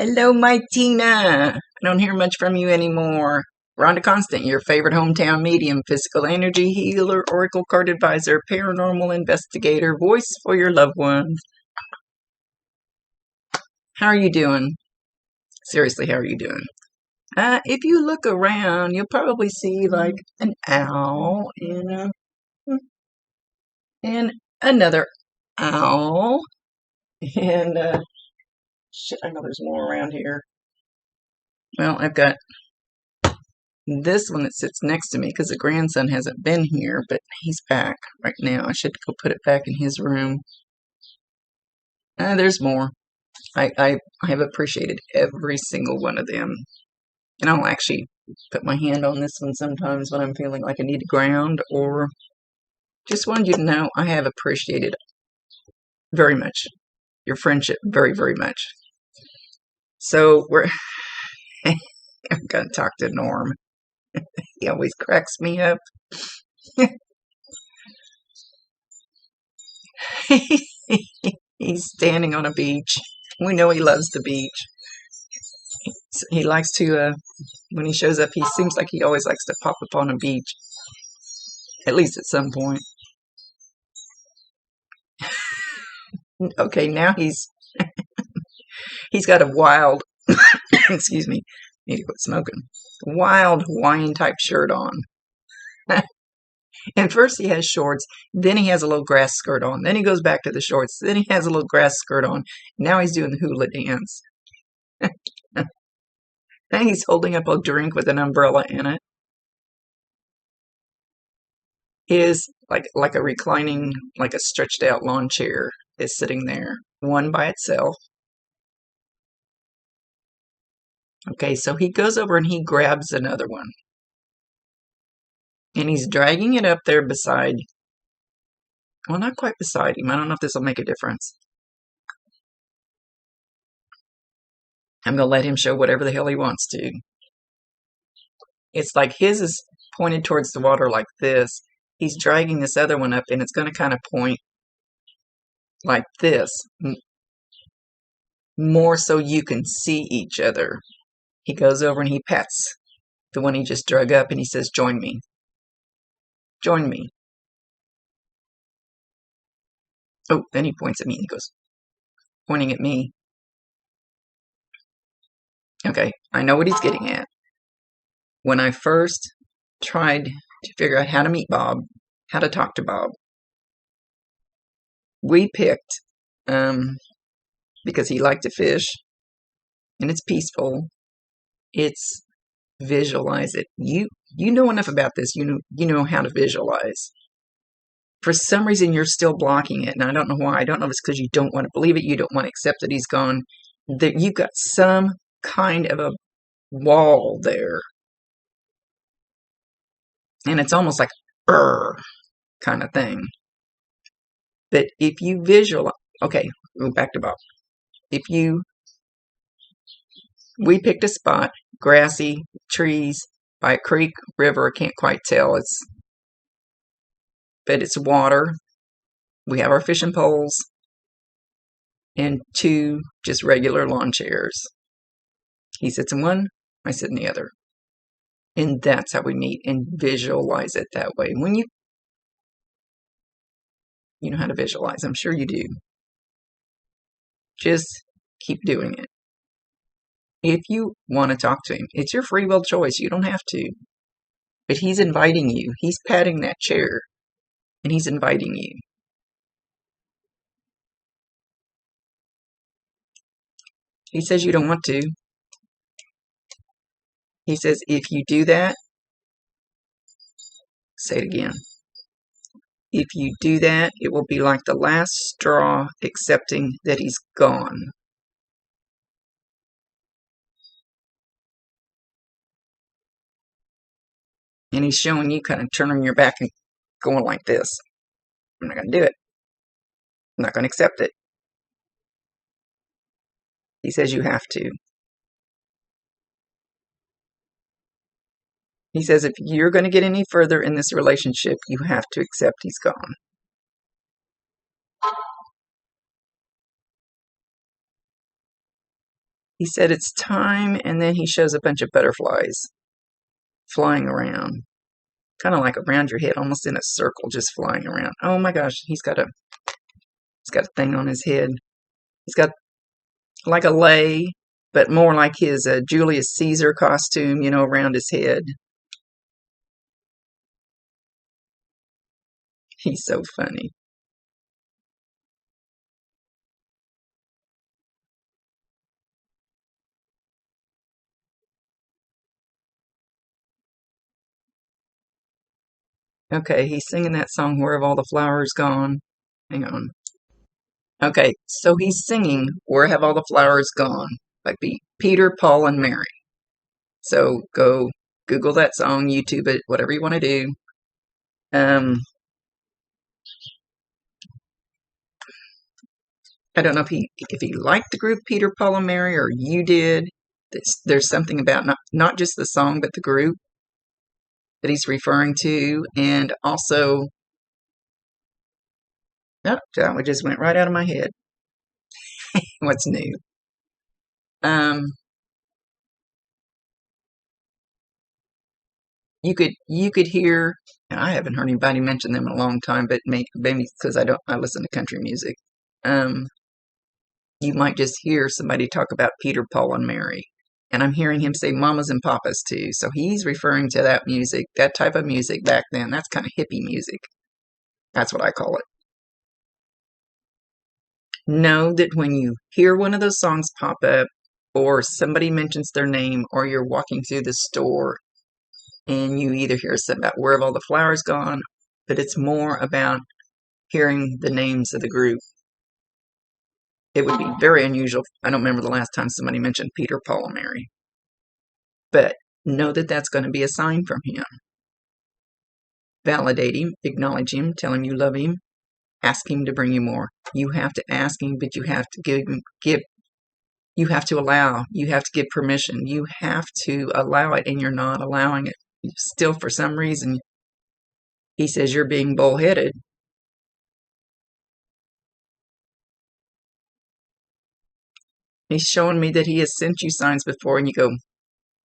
Hello, my Tina. I don't hear much from you anymore. Rhonda Constant, your favorite hometown medium, physical energy healer, oracle card advisor, paranormal investigator, voice for your loved ones. How are you doing? Seriously, how are you doing? If you look around, you'll probably see like an owl and another owl. And shit, I know there's more around here. Well, I've got this one that sits next to me because the grandson hasn't been here, but he's back right now. I should go put it back in his room. There's more. I have appreciated every single one of them. And I'll actually put my hand on this one sometimes when I'm feeling like I need to ground, or just wanted you to know I have appreciated very much your friendship, very, very much. So I'm going to talk to Norm. He always cracks me up. He's standing on a beach. We know he loves the beach. He likes to, when he shows up, he seems like he always likes to pop up on a beach. At least at some point. Okay, now he's got a wild, excuse me, need to quit smoking, wild Hawaiian type shirt on. And first he has shorts, then he has a little grass skirt on, then he goes back to the shorts, then he has a little grass skirt on. Now he's doing the hula dance. And he's holding up a drink with an umbrella in it. Is like a reclining, like a stretched out lawn chair is sitting there, one by itself. Okay, so he goes over and he grabs another one. And he's dragging it up there beside, well, not quite beside him. I don't know if this will make a difference. I'm going to let him show whatever the hell he wants to. It's like his is pointed towards the water like this. He's dragging this other one up, and it's going to kind of point like this, more so you can see each other. He goes over and he pats the one he just drug up, and he says, "Join me. Join me." Oh, then he points at me and he goes, pointing at me. Okay, I know what he's getting at. When I first tried to figure out how to meet Bob, how to talk to Bob, we picked, because he liked to fish, and it's peaceful, it's visualize it. You know enough about this, you know how to visualize. For some reason, you're still blocking it, and I don't know why. I don't know if it's because you don't want to believe it, you don't want to accept that he's gone, that you've got some kind of a wall there. And it's almost like, kind of thing. But if you visualize, okay, go back to Bob. We picked a spot, grassy, trees, by a creek, river, I can't quite tell. But it's water. We have our fishing poles and 2 just regular lawn chairs. He sits in one, I sit in the other. And that's how we meet, and visualize it that way. When you know how to visualize, I'm sure you do. Just keep doing it. If you want to talk to him, it's your free will choice. You don't have to. But he's inviting you. He's patting that chair, and he's inviting you. He says you don't want to. He says if you do that, say it again. If you do that, it will be like the last straw, accepting that he's gone. And he's showing you kind of turning your back and going like this. I'm not going to do it. I'm not going to accept it. He says you have to. He says if you're going to get any further in this relationship, you have to accept he's gone. He said it's time, and then he shows a bunch of butterflies flying around, kind of like around your head, almost in a circle, just flying around. Oh my gosh, he's got a thing on his head. He's got like a lei, but more like his Julius Caesar costume, around his head. He's so funny. Okay, he's singing that song, Where Have All the Flowers Gone? Hang on. Okay, so he's singing Where Have All the Flowers Gone by Peter, Paul, and Mary. So go Google that song, YouTube it, whatever you want to do. I don't know if he liked the group Peter, Paul, and Mary, or you did. There's something about not just the song, but the group that he's referring to, and also, oh, that one just went right out of my head. What's new? You could hear, and I haven't heard anybody mention them in a long time, but maybe because I listen to country music. You might just hear somebody talk about Peter, Paul, and Mary. And I'm hearing him say mamas and papas too. So he's referring to that music, that type of music back then. That's kind of hippie music. That's what I call it. Know that when you hear one of those songs pop up, or somebody mentions their name, or you're walking through the store and you either hear something about Where Have All the Flowers Gone, but it's more about hearing the names of the group. It would be very unusual. I don't remember the last time somebody mentioned Peter, Paul, and Mary. But know that that's going to be a sign from him. Validate him, acknowledge him, tell him you love him, ask him to bring you more. You have to ask him, but you have to you have to allow, you have to give permission. You have to allow it, and you're not allowing it. Still, for some reason, he says you're being bullheaded. He's showing me that he has sent you signs before, and you go,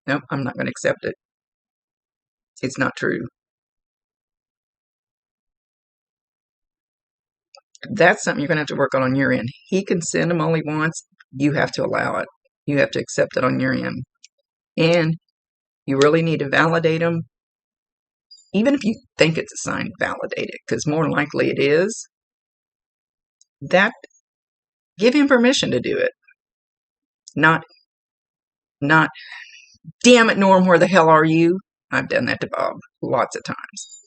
nope, I'm not going to accept it. It's not true. That's something you're going to have to work on your end. He can send them all he wants. You have to allow it. You have to accept it on your end. And you really need to validate them. Even if you think it's a sign, validate it, because more than likely it is. Give him permission to do it. Not, damn it, Norm, where the hell are you? I've done that to Bob lots of times.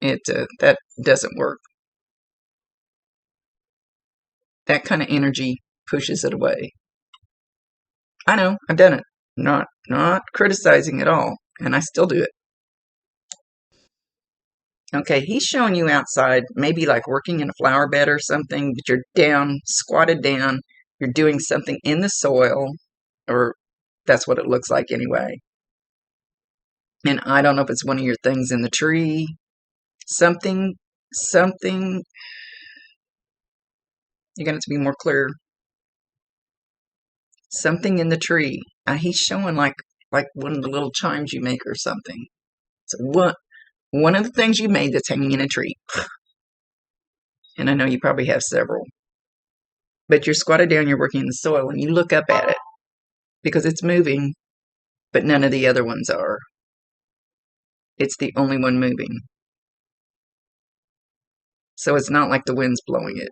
That doesn't work. That kind of energy pushes it away. I know, I've done it. Not criticizing at all, and I still do it. Okay, he's showing you outside, maybe like working in a flower bed or something, but you're down, squatted down, you're doing something in the soil, or that's what it looks like anyway. And I don't know if it's one of your things in the tree, something, you're going to have to be more clear. Something in the tree. He's showing like one of the little chimes you make or something. So one of the things you made that's hanging in a tree. And I know you probably have several. But you're squatted down, you're working in the soil, and you look up at it because it's moving, but none of the other ones are. It's the only one moving. So it's not like the wind's blowing it.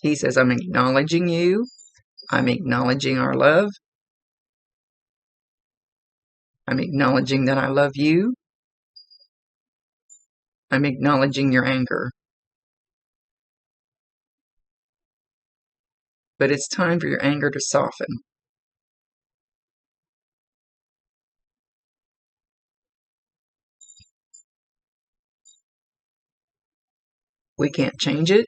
He says, I'm acknowledging you. I'm acknowledging our love. I'm acknowledging that I love you. I'm acknowledging your anger. But it's time for your anger to soften. We can't change it.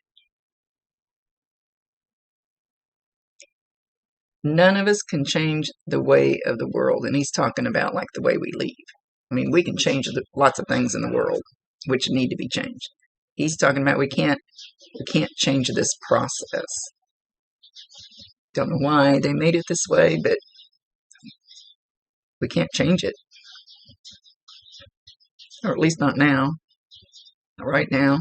None of us can change the way of the world. And he's talking about like the way we leave. I mean, we can change lots of things in the world which need to be changed. He's talking about we can't We can't change this process. Don't know why they made it this way, but we can't change it. Or at least not now. Not right now.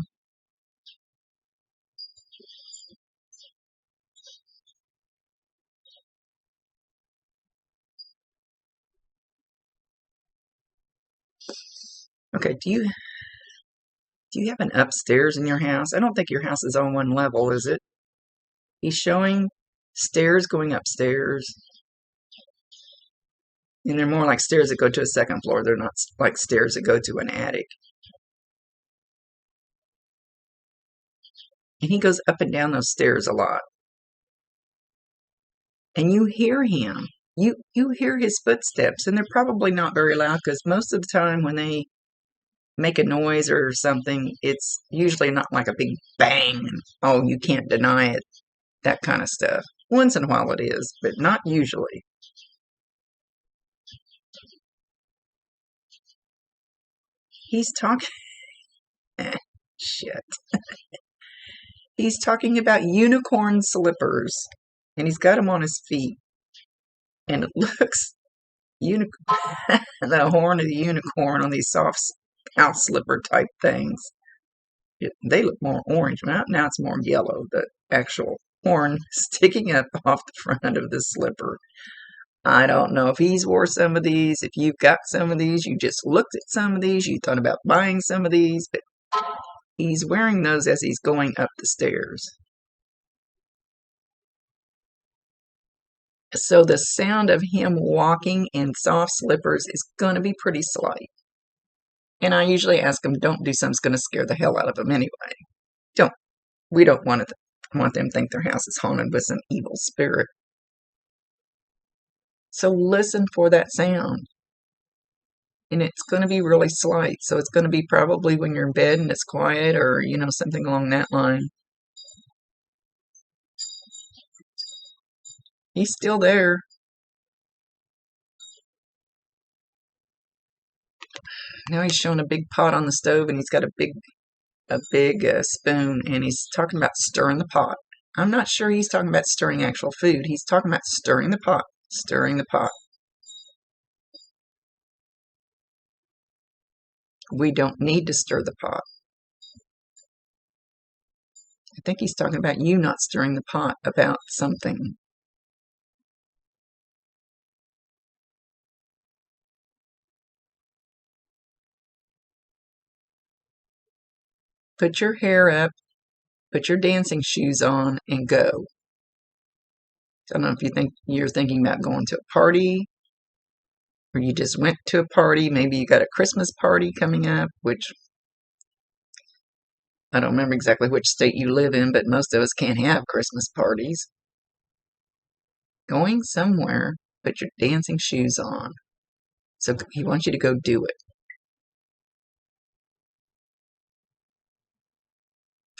Okay, do you have an upstairs in your house? I don't think your house is on one level, is it? He's showing stairs going upstairs. And they're more like stairs that go to a second floor. They're not like stairs that go to an attic. And he goes up and down those stairs a lot. And you hear him. You hear his footsteps, and they're probably not very loud because most of the time when they make a noise or something, it's usually not like a big bang. Oh, you can't deny it. That kind of stuff. Once in a while it is, but not usually. He's talking. Shit. He's talking about unicorn slippers, and he's got them on his feet, and it looks the horn of the unicorn on these soft house slipper type things. They look more orange. Now it's more yellow. The actual horn sticking up off the front of the slipper. I don't know if he's wore some of these, if you've got some of these, you just looked at some of these, you thought about buying some of these, but he's wearing those as he's going up the stairs. So the sound of him walking in soft slippers is going to be pretty slight. And I usually ask him, don't do something that's going to scare the hell out of them anyway. We don't want them to think their house is haunted with some evil spirit. So listen for that sound. And it's going to be really slight. So it's going to be probably when you're in bed and it's quiet or, something along that line. He's still there. Now he's showing a big pot on the stove and he's got a big spoon and he's talking about stirring the pot. I'm not sure he's talking about stirring actual food. He's talking about stirring the pot. Stirring the pot. We don't need to stir the pot. I think he's talking about you not stirring the pot about something. Put your hair up, put your dancing shoes on, and go. I don't know if you're thinking about going to a party, or you just went to a party. Maybe you got a Christmas party coming up, which I don't remember exactly which state you live in, but most of us can't have Christmas parties. Going somewhere, put your dancing shoes on. So he wants you to go do it.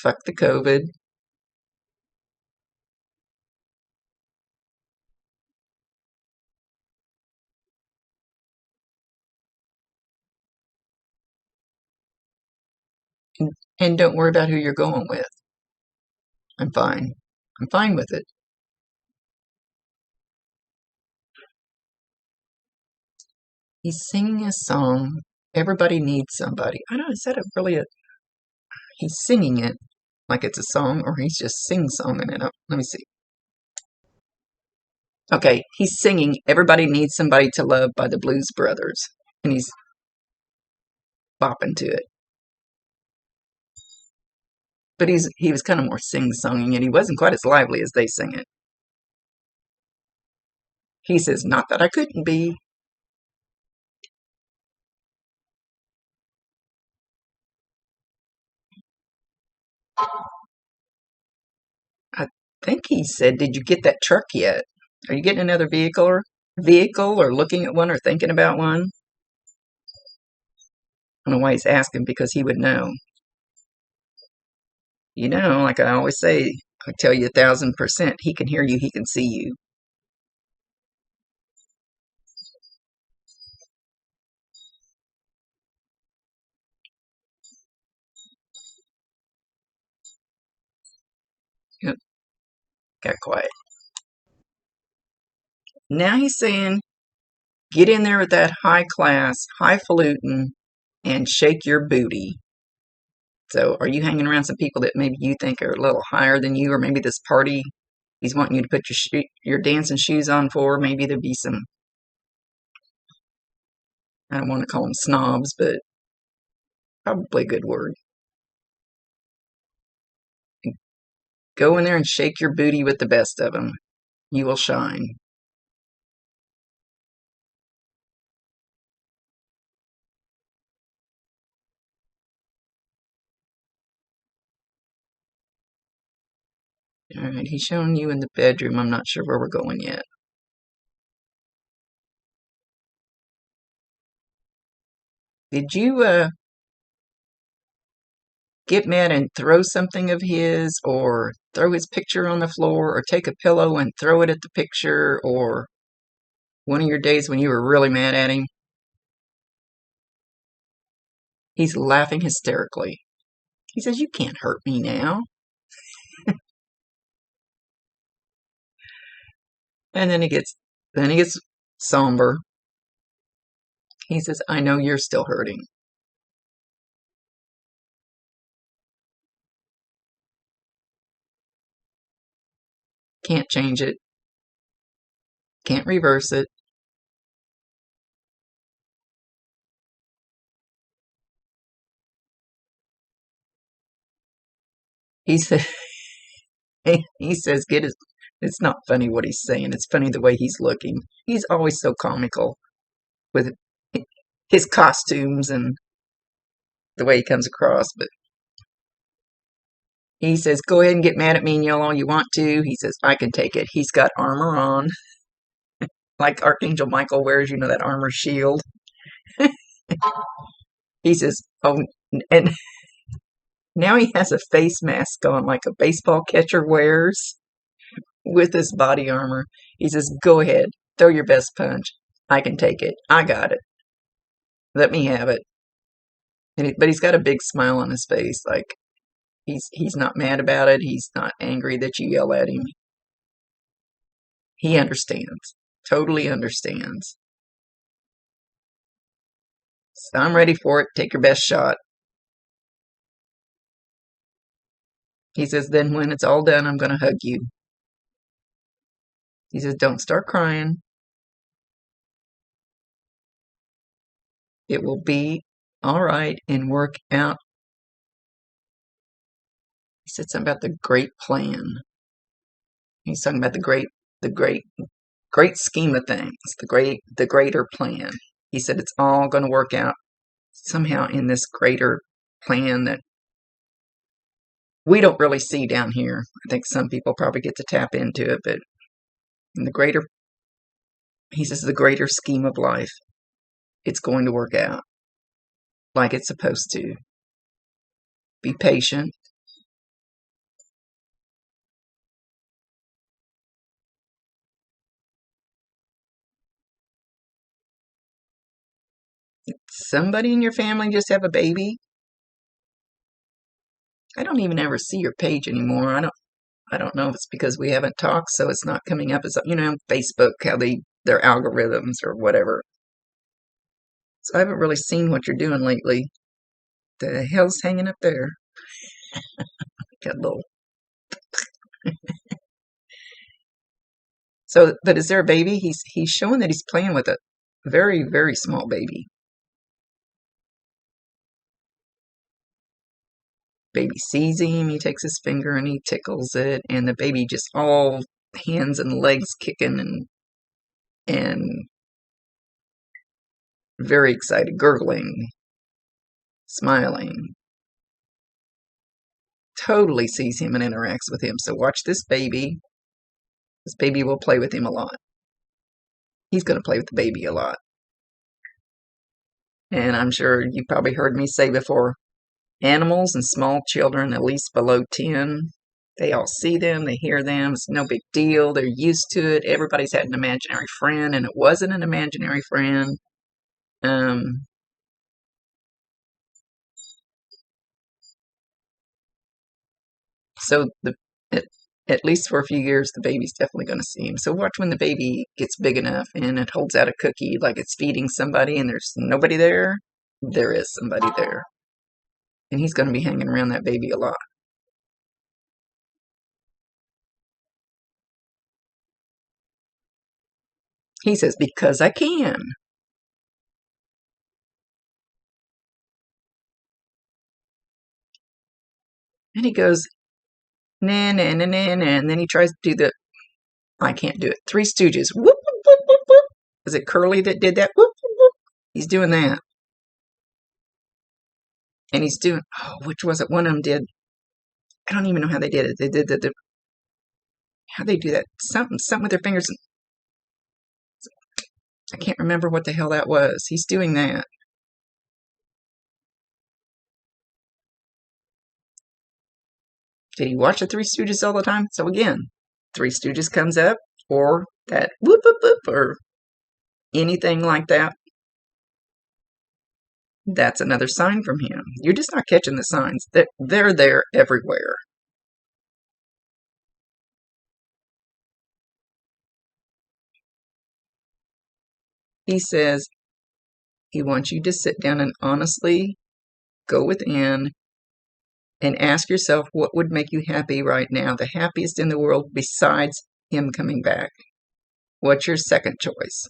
Fuck the COVID. And don't worry about who you're going with. I'm fine. I'm fine with it. He's singing a song. Everybody needs somebody. I don't know, is that he's singing it like it's a song or he's just sing-songing it up? Let me see. Okay, he's singing Everybody Needs Somebody to Love by the Blues Brothers. And he's bopping to it. But he was kind of more sing-songing it. He wasn't quite as lively as they sing it. He says, not that I couldn't be. I think he said, did you get that truck yet? Are you getting another vehicle or looking at one or thinking about one? I don't know why he's asking, because he would know. Like I always say, I tell you 1,000%, he can hear you, he can see you. got quiet. Now he's saying, get in there with that high class, highfalutin, and shake your booty. So are you hanging around some people that maybe you think are a little higher than you, or maybe this party he's wanting you to put your dancing shoes on for? Maybe there'd be some, I don't want to call them snobs, but probably a good word. Go in there and shake your booty with the best of them. You will shine. All right, he's showing you in the bedroom. I'm not sure where we're going yet. Did you get mad and throw something of his, or throw his picture on the floor, or take a pillow and throw it at the picture, or one of your days when you were really mad at him? He's laughing hysterically. He says, "You can't hurt me now." And then he gets somber. He says, "I know you're still hurting. Can't change it. Can't reverse it." He said, he says, "Get his." It's not funny what he's saying. It's funny the way he's looking. He's always so comical with his costumes and the way he comes across. But he says, "Go ahead and get mad at me and yell all you want to." He says, "I can take it." He's got armor on, like Archangel Michael wears, that armor shield. He says, "Oh," and now he has a face mask on, like a baseball catcher wears, with his body armor. He says, "Go ahead, throw your best punch. I can take it. I got it. Let me have it." But he's got a big smile on his face, like he's not mad about it. He's not angry that you yell at him. He understands, totally understands. So I'm ready for it. Take your best shot. He says, "Then when it's all done, I'm going to hug you." He says, "Don't start crying. It will be all right and work out." He said something about the great plan. He's talking about the great scheme of things, the greater plan. He said it's all going to work out somehow in this greater plan that we don't really see down here. I think some people probably get to tap into it, but in the greater, he says, the greater scheme of life, it's going to work out like it's supposed to. Be patient. Somebody in your family just have a baby? I don't even ever see your page anymore. I don't know if it's because we haven't talked, so it's not coming up as Facebook, how their algorithms or whatever. So I haven't really seen what you're doing lately. The hell's hanging up there? Got a little. So, but is there a baby? He's showing that he's playing with a very, very small baby. Baby sees him, he takes his finger and he tickles it, and the baby just all hands and legs kicking and very excited, gurgling, smiling. Totally sees him and interacts with him. So watch this baby. This baby will play with him a lot. He's going to play with the baby a lot. And I'm sure you probably heard me say before, animals and small children, at least below 10, they all see them, they hear them, it's no big deal, they're used to it. Everybody's had an imaginary friend, and it wasn't an imaginary friend. So at least for a few years, the baby's definitely going to see him. So watch when the baby gets big enough and it holds out a cookie like it's feeding somebody and there's nobody there. There is somebody there. And he's going to be hanging around that baby a lot. He says, because I can. And he goes, nah, nah, nah, nah, nah. And then he tries to do the, I can't do it. Three Stooges. Whoop, whoop, whoop, whoop, whoop. Was it Curly that did that? Whoop, whoop, whoop. He's doing that. And he's doing, oh, which was it? One of them did, I don't even know how they did it. They did how they do that? Something with their fingers. I can't remember what the hell that was. He's doing that. Did he watch the Three Stooges all the time? So again, Three Stooges comes up, or that whoop whoop whoop, or anything like that. That's another sign from him. You're just not catching the signs. They're there everywhere. He says he wants you to sit down and honestly go within and ask yourself what would make you happy right now, the happiest in the world besides him coming back. What's your second choice?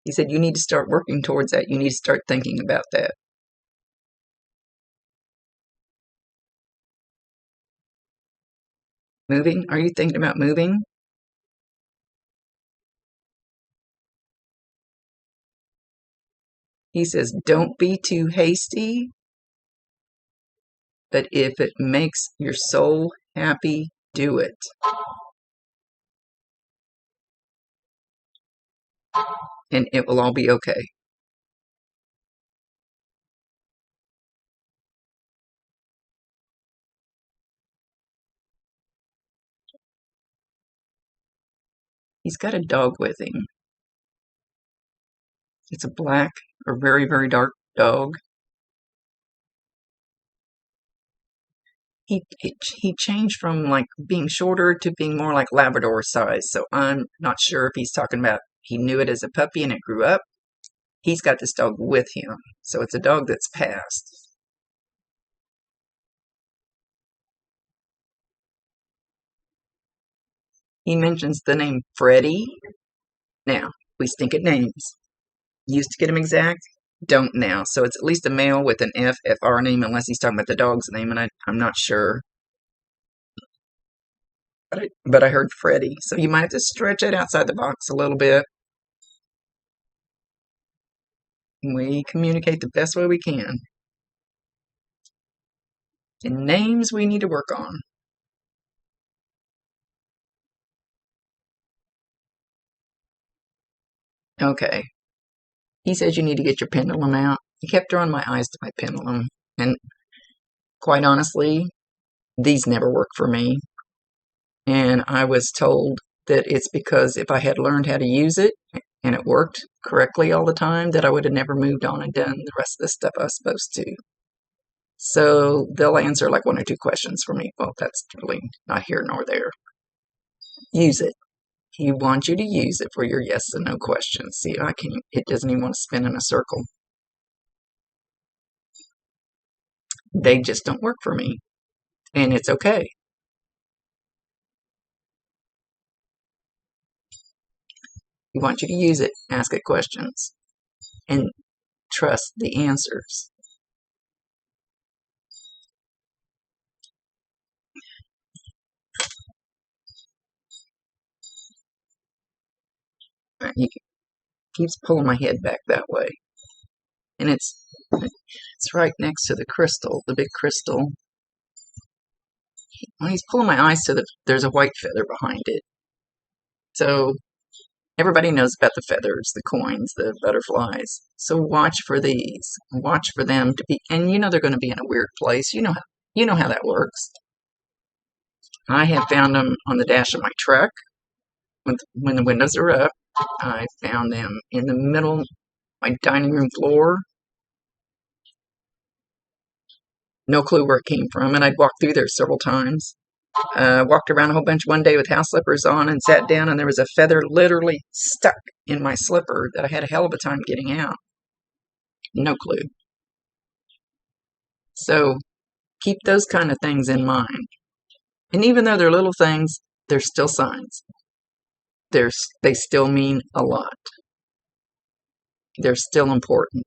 He said you need to start working towards that. You need to start thinking about that. Moving? Are you thinking about moving? He says don't be too hasty, but if it makes your soul happy, do it. And it will all be okay. He's got a dog with him. It's a black or very, very dark dog. He changed from like being shorter to being more like Labrador size. So I'm not sure if he's talking about he knew it as a puppy and it grew up. He's got this dog with him. So it's a dog that's passed. He mentions the name Freddie. Now, we stink at names. Used to get him exact, don't now. So it's at least a male with an FR name, unless he's talking about the dog's name, and I'm not sure. But I heard Freddie. So you might have to stretch it outside the box a little bit. We communicate the best way we can. And names we need to work on. Okay. He says you need to get your pendulum out. He kept drawing my eyes to my pendulum. And quite honestly, these never work for me. And I was told that it's because if I had learned how to use it and it worked correctly all the time, that I would have never moved on and done the rest of the stuff I was supposed to. So they'll answer like one or two questions for me. Well, that's really not here nor there. Use it. He wants you to use it for your yes and no questions. See, it doesn't even want to spin in a circle. They just don't work for me. And it's okay. He wants you to use it, ask it questions, and trust the answers. He keeps pulling my head back that way. And it's right next to the crystal, the big crystal. Well, he's pulling my eyes so that there's a white feather behind it. So everybody knows about the feathers, the coins, the butterflies. So watch for these. Watch for them to be, and you know they're going to be in a weird place. You know how that works. I have found them on the dash of my truck when the windows are up. I found them in the middle, my dining room floor. No clue where it came from, and I'd walked through there several times. Walked around a whole bunch one day with house slippers on and sat down, and there was a feather literally stuck in my slipper that I had a hell of a time getting out. No clue. So keep those kind of things in mind. And even though they're little things, they're still signs. They still mean a lot. They're still important.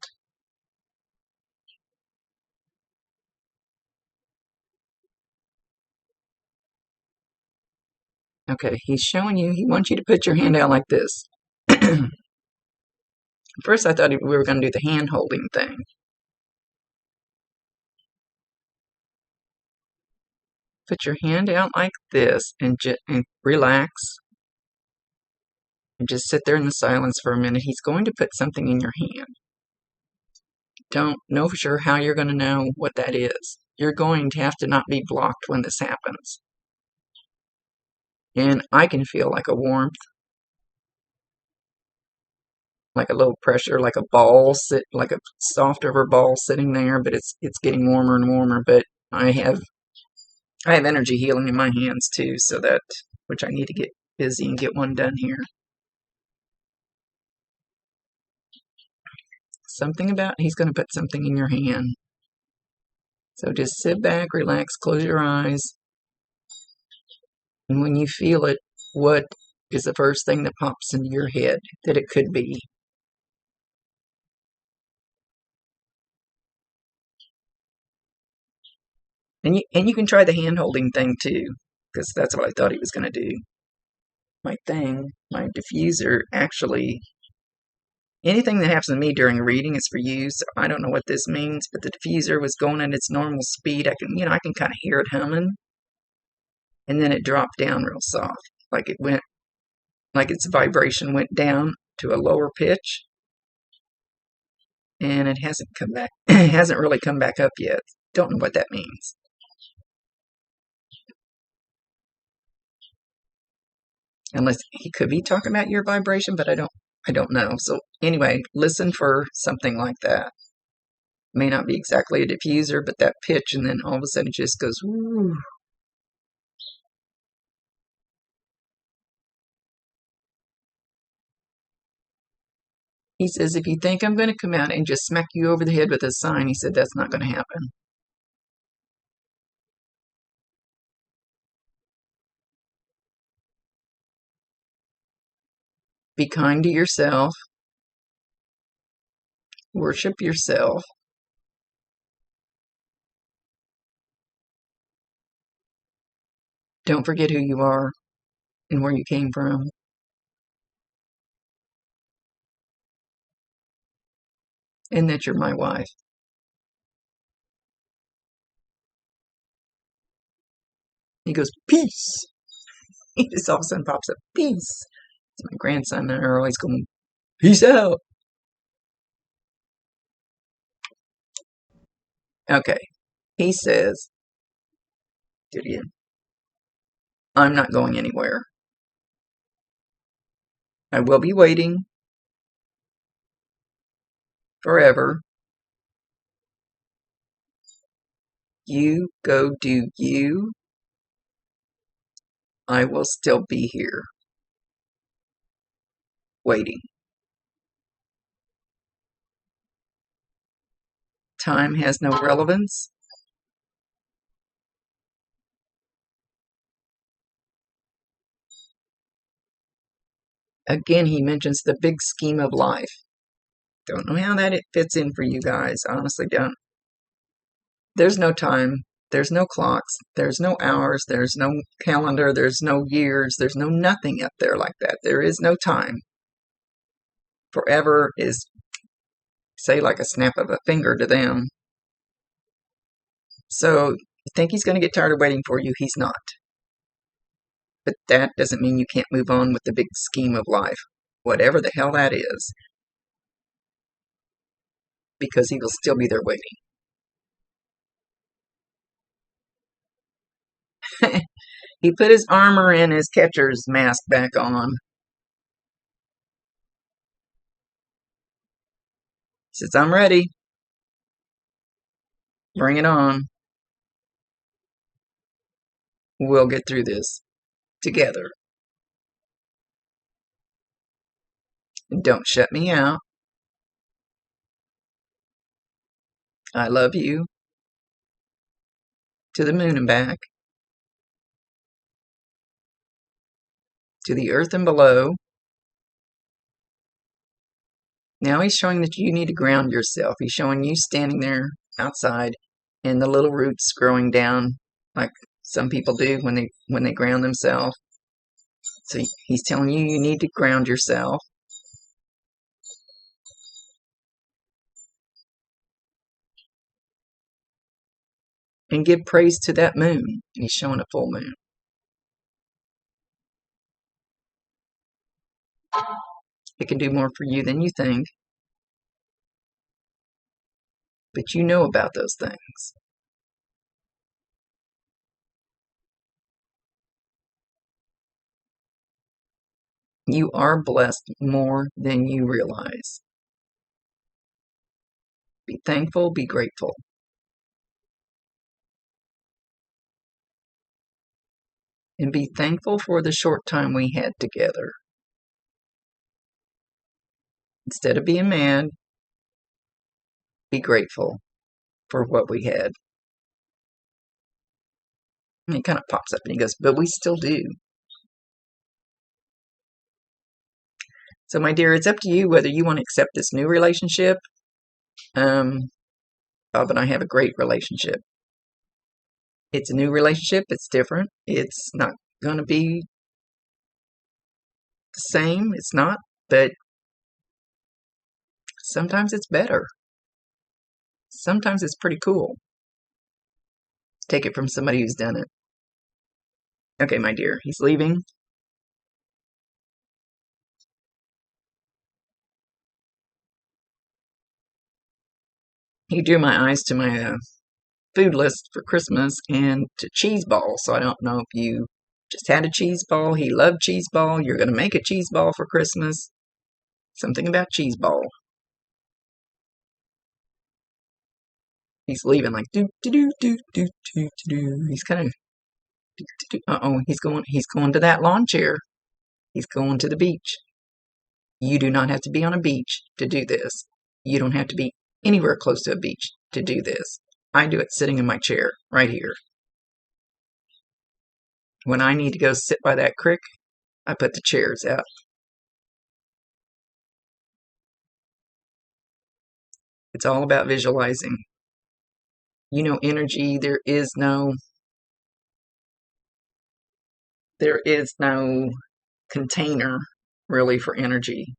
Okay, he's showing you, he wants you to put your hand out like this. First, I thought we were going to do the hand holding thing. Put your hand out like this and relax. And just sit there in the silence for a minute. He's going to put something in your hand. Don't know for sure how you're going to know what that is. You're going to have to not be blocked when this happens. And I can feel like a warmth, like a little pressure, like a ball, like a soft over ball sitting there, but it's getting warmer and warmer. But I have energy healing in my hands too, so that, which I need to get busy and get one done here. Something about, he's going to put something in your hand. So just sit back, relax, close your eyes. And when you feel it, what is the first thing that pops into your head that it could be? And you can try the hand holding thing too, because that's what I thought he was going to do. My diffuser, actually, anything that happens to me during a reading is for you, so I don't know what this means, but the diffuser was going at its normal speed. I can kind of hear it humming, and then it dropped down real soft, like its vibration went down to a lower pitch, and it hasn't come back. It hasn't really come back up yet. Don't know what that means. Unless he could be talking about your vibration, but I don't know. So anyway, listen for something like that. May not be exactly a diffuser, but that pitch, and then all of a sudden it just goes, woo. He says, if you think I'm going to come out and just smack you over the head with a sign, he said, that's not going to happen. Be kind to yourself. Worship yourself. Don't forget who you are and where you came from. And that you're my wife. He goes, peace. He just all of a sudden pops up, peace. It's my grandson and I are always going, peace out. Okay. He says, I'm not going anywhere. I will be waiting forever. You go do you. I will still be here, waiting. Time has no relevance. Again, he mentions the big scheme of life. Don't know how that it fits in for you guys. Honestly, don't. There's no time. There's no clocks. There's no hours. There's no calendar. There's no years. There's no nothing up there like that. There is no time. Forever is, say, like a snap of a finger to them. So, you think he's going to get tired of waiting for you? He's not. But that doesn't mean you can't move on with the big scheme of life, whatever the hell that is, because he will still be there waiting. He put his armor and his catcher's mask back on. He says, I'm ready. Bring it on. We'll get through this together. Don't shut me out. I love you. To the moon and back. To the earth and below. Now he's showing that you need to ground yourself. He's showing you standing there outside and the little roots growing down like some people do when they ground themselves. So he's telling you you need to ground yourself. And give praise to that moon. He's showing a full moon. It can do more for you than you think. But you know about those things. You are blessed more than you realize. Be thankful, be grateful. And be thankful for the short time we had together. Instead of being mad, be grateful for what we had. And he kind of pops up and he goes, but we still do. So, my dear, it's up to you whether you want to accept this new relationship. Bob and I have a great relationship. It's a new relationship. It's different. It's not going to be the same. It's not. But sometimes it's better. Sometimes it's pretty cool. Take it from somebody who's done it. Okay, my dear, he's leaving. He drew my eyes to my food list for Christmas and to cheese balls. So I don't know if you just had a cheese ball. He loved cheese ball. You're going to make a cheese ball for Christmas. Something about cheese ball. He's leaving like do do do do do do do. He's kind of he's going to that lawn chair. He's going to the beach. You do not have to be on a beach to do this. You don't have to be anywhere close to a beach to do this. I do it sitting in my chair right here. When I need to go sit by that creek, I put the chairs out. It's all about visualizing. You know, energy, there is no container really for energy.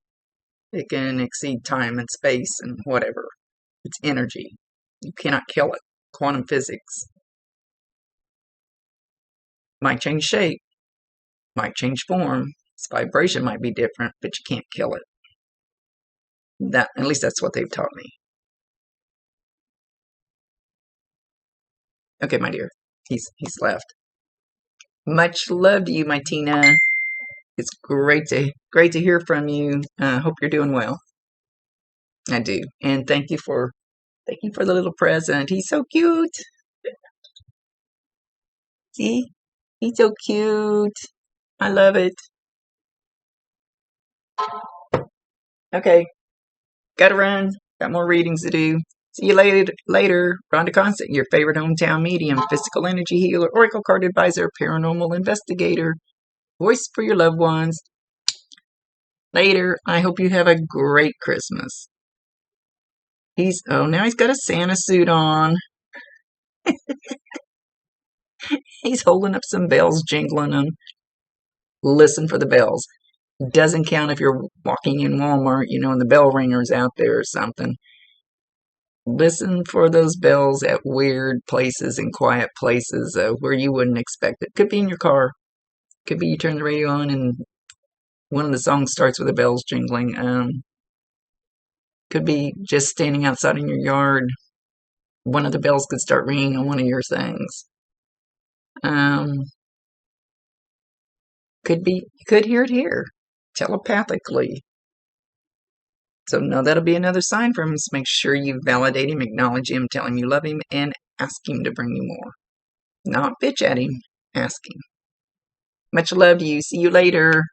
It can exceed time and space and whatever. It's energy. You cannot kill it. Quantum physics might change shape, might change form. Its vibration might be different, but you can't kill it. At least that's what they've taught me. Okay, my dear. He's left. Much love to you, my Tina. It's great to hear from you. Hope you're doing well. I do, and thank you for the little present. He's so cute. See, he's so cute. I love it. Okay, gotta run. Got more readings to do. See you later. Rhonda Constant, your favorite hometown medium, physical energy healer, oracle card advisor, paranormal investigator, voice for your loved ones. Later. I hope you have a great Christmas. Now he's got a Santa suit on. He's holding up some bells, jingling them. Listen for the bells. Doesn't count if you're walking in Walmart, and the bell ringer's out there or something. Listen for those bells at weird places and quiet places where you wouldn't expect it. Could be in your car. Could be you turn the radio on and one of the songs starts with the bells jingling. Could be just standing outside in your yard. One of the bells could start ringing on one of your things. Could be you could hear it here telepathically. So no, that'll be another sign for him. So make sure you validate him, acknowledge him, tell him you love him, and ask him to bring you more. Not bitch at him. asking. Much love to you. See you later.